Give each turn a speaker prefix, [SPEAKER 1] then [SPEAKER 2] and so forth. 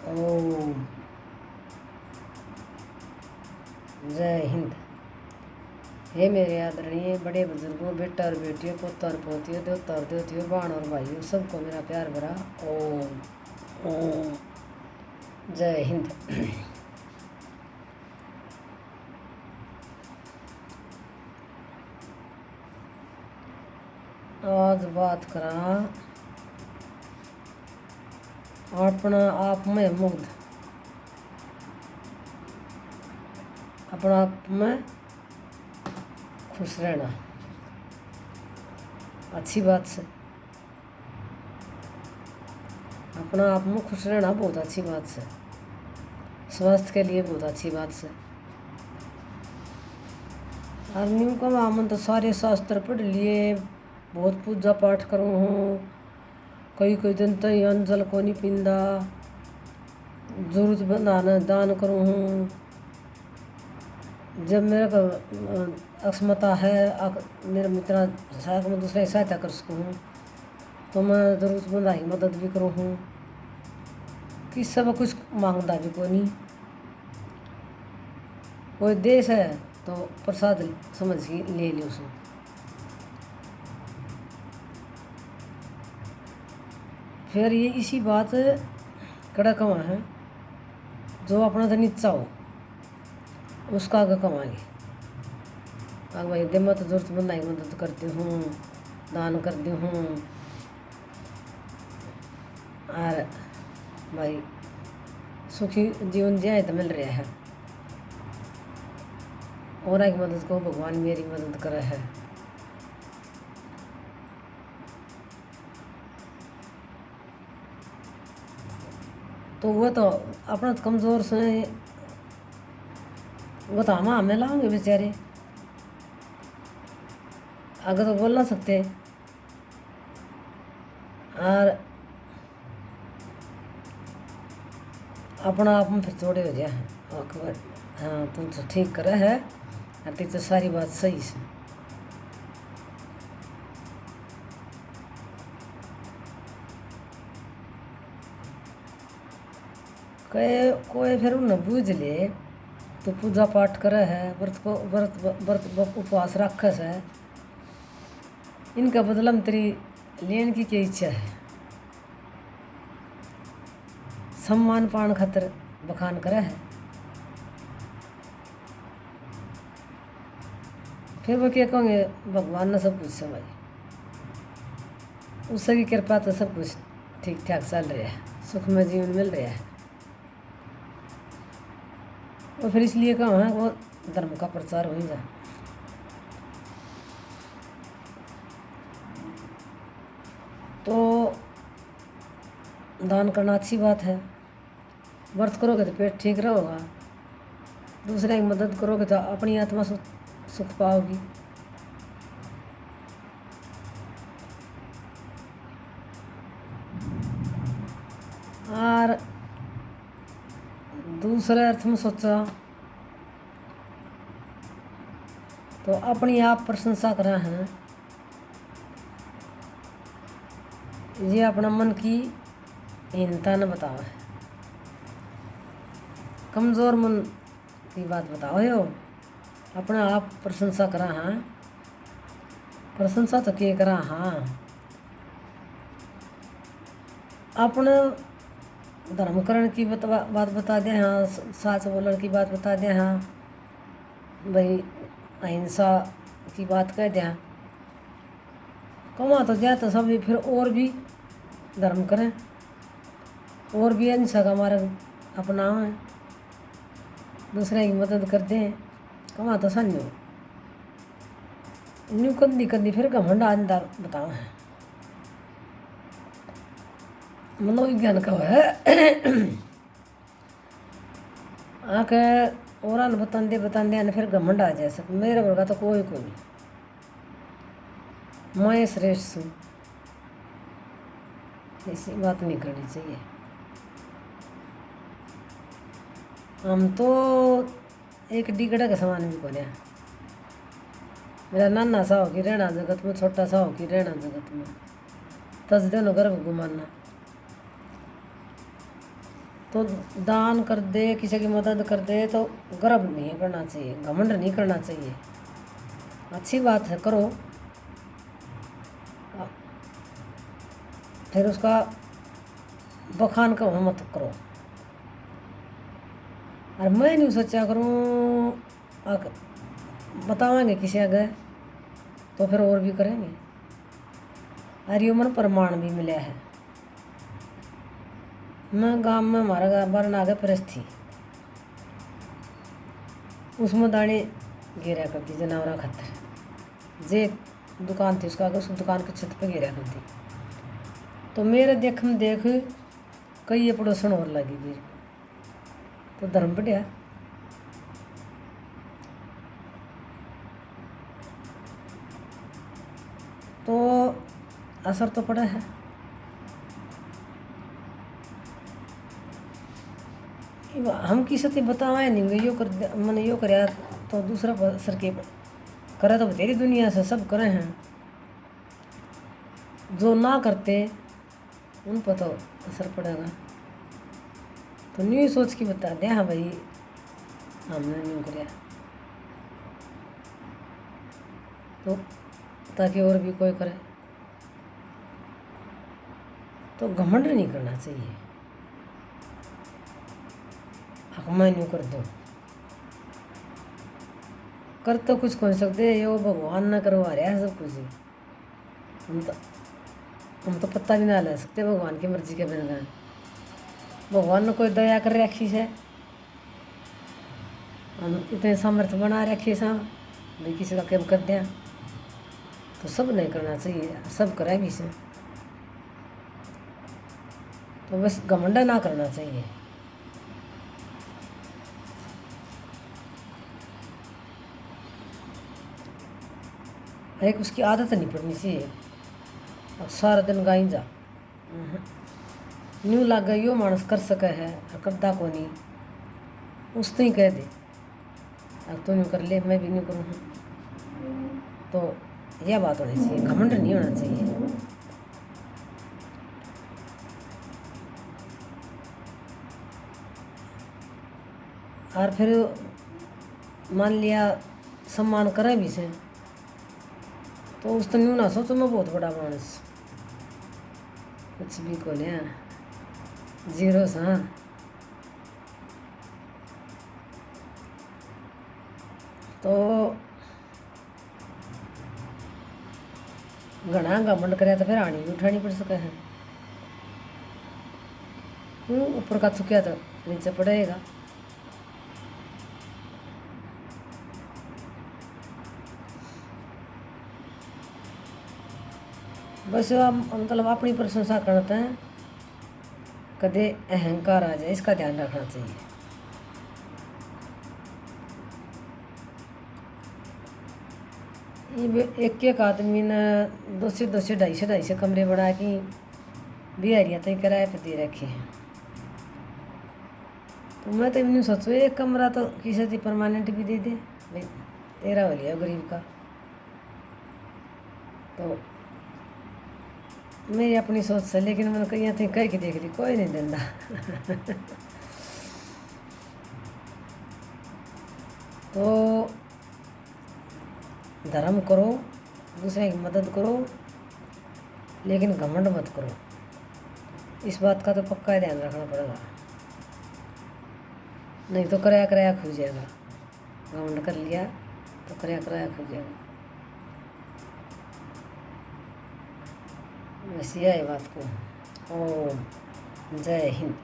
[SPEAKER 1] ओम। जय हिंद। हे मेरे आदरणीय बड़े बुजुर्गों, बेटा और बेटियों, पोता और पोतियों, देवता और देवतियों, बहन और भाइयों, सबको मेरा प्यार भरा ओम। ओम। जय हिंद। आज बात करा अपना आप में मुग्ध, अपना आप में खुश रहना। अच्छी बात से अपना आप में खुश रहना बहुत अच्छी बात से, स्वास्थ्य के लिए बहुत अच्छी बात से। आदमियों का मामन तो सारे शास्त्र पढ़ लिए, बहुत पूजा पाठ करूँ हूँ, कई कई दिन तो अन्न जल को नहीं पींदा, जरूरत दान करूँ हूँ। जब मेरे को अक्षमता है, मेरे मित्र शायद मैं दूसरे की सहायता कर सकूँ तो मैं जरूरतमंद की मदद भी करूँ हूँ। किसी से कुछ मांगता भी कोई नहीं। कोई देश है तो प्रसाद समझ के ले लो उसको। फिर ये इसी बात कड़ा कमा है, जो अपना तो नीचा हो उसका आगे कमाएंगे। आगे भाई दे मैं तो जरूरतमंद की मदद करती हूँ, दान करती हूँ, और भाई सुखी जीवन जिया तो मिल रहा है। और एक मदद को भगवान मेरी मदद करे है। तो वो तो अपना तो कमज़ोर से वो तो हमें लाओगे बेचारे, आगे तो बोल ना सकते। और अपना आप में फिर थोड़े हो जाए अकबर। हाँ तुम तो ठीक करे है, अति तो सारी बात सही से। कोई फिर उन्हें बूझ ले तो पूजा पाठ करे है, व्रत उपवास रखे है, इनका बदला में तेरी लेने की क्या इच्छा है? सम्मान पान खातर बखान करे है। फिर वो क्या कहोगे, भगवान ने सब कुछ समझ, उससे की कृपा तो सब कुछ ठीक ठाक चल रहा है, सुख में जीवन मिल रहा है। और फिर इसलिए कहा है वो धर्म का प्रचार हो ही जाए। तो दान करना अच्छी बात है। व्रत करोगे तो पेट ठीक रहेगा, दूसरे की मदद करोगे तो अपनी आत्मा सुख पाओगी। और दूसरे अर्थ में सोचा तो अपनी आप प्रशंसा करा है, ये अपना मन की हीनता न बताओ है, कमज़ोर मन की बात बताओ है। अपना आप प्रशंसा करा हाँ, प्रशंसा तो के करा हाँ, अपने धर्मकरण की बात बता दे हाँ, साच बोलने की बात बता दे हाँ, भाई अहिंसा की बात कह दे। कमा तो जाए तो सब फिर और भी धर्म करें, और भी अहिंसा का मार्ग अपनाएं, दूसरे की मदद करते हैं। कमा तो सन न्यू कंदी कंदी फिर घमंड आंदा बताओ है, मनोविज्ञान का है। आके और बताते फिर घमंड आ जाए सब, मेरे वर्गा तो कोई नहीं, मैं श्रेष्ठ हूँ, ऐसी बात नहीं करनी चाहिए। हम तो एक डिगड़ा के समान भी कोने, मेरा नाना सा हो कि रहना जगत में, छोटा सा हो कि रहना जगत में, तज दिन गर्भ घुमाना। तो दान कर दे, किसी की मदद कर दे तो गर्व नहीं करना चाहिए, घमंड नहीं करना चाहिए। अच्छी बात है, करो, फिर उसका बखान का मत करो। और मैं नहीं सोचा करूँ बतावेंगे किसी आगे तो फिर और भी करेंगे। और ये मन प्रमाण भी मिला है। मैं गांव में हमारा बरन आगे प्रेस थी, उसमें दाने गिरा करती जानवरा खातर। जे दुकान थी उसका आगे, उस दुकान की छत पे गिरा करती। तो मेरे देख में देख कई ये पड़ोसन और लगी मेरे को, तो धर्म बढ़िया। तो असर तो पड़ा है। हम किसी से बतावा नहीं यो कर मैंने यो कराया तो दूसरा असर के करे तो तेरी दुनिया से सब करे हैं, जो ना करते उन पर तो असर पड़ेगा। तो न्यू सोच के बता दे, हाँ भाई हमने न्यू कराया, तो ताकि और भी कोई करे। तो घमंड नहीं करना चाहिए, मैं न्यू कर दो, कर तो कुछ कर सकते यो भगवान न करवा रहा है सब कुछ। हम तो पत्ता भी ना ले सकते भगवान की मर्जी के बिना। भगवान ने कोई दया कर रखी है, हम इतने सामर्थ्य बना रखे सा भाई किसी का केम कर दिया, तो सब नहीं करना चाहिए, सब करें भी से। तो बस घमंडा ना करना चाहिए। एक उसकी आदत नहीं पड़नी चाहिए, अब सारा दिन गाई जा न्यू लाग गई यो मानस कर सके है और करता को नहीं, उस तो ही कह दे अब तो न्यू कर ले, मैं भी न्यू करूँ। तो यह बात होनी चाहिए, घमंड नहीं होना चाहिए। और फिर मान लिया सम्मान करें भी से, तो उस तो न्यू ना सोचो मैं बहुत बड़ा मानस, कुछ भी को लिया जीरो सा। तो घना घमंड करे तो फिर आनी भी उठानी पड़ सके है। ऊपर का थुकिया तो नीचे पड़ेगा। बस मतलब अपनी प्रशंसा करते हैं, कदे अहंकार आ जाए इसका ध्यान रखना चाहिए। ये एक आदमी ने 200 250 कमरे बना के बिहारियाँ तक किराए पर दे रखे हैं। तो मैं तो नहीं सोचू एक कमरा तो किसी से परमानेंट भी दे दे भाई, तेरा हो लिया गरीब का। तो मेरी अपनी सोच से, लेकिन मैंने कहीं थी कह के देख ली कोई नहीं देता तो धर्म करो, दूसरे की मदद करो, लेकिन घमंड मत करो। इस बात का तो पक्का ध्यान रखना पड़ेगा, नहीं तो कराया कराया खो जाएगा। घमंड कर लिया तो कराया कराया खो जाएगा। वैसे है बात को। ओम जय हिंद।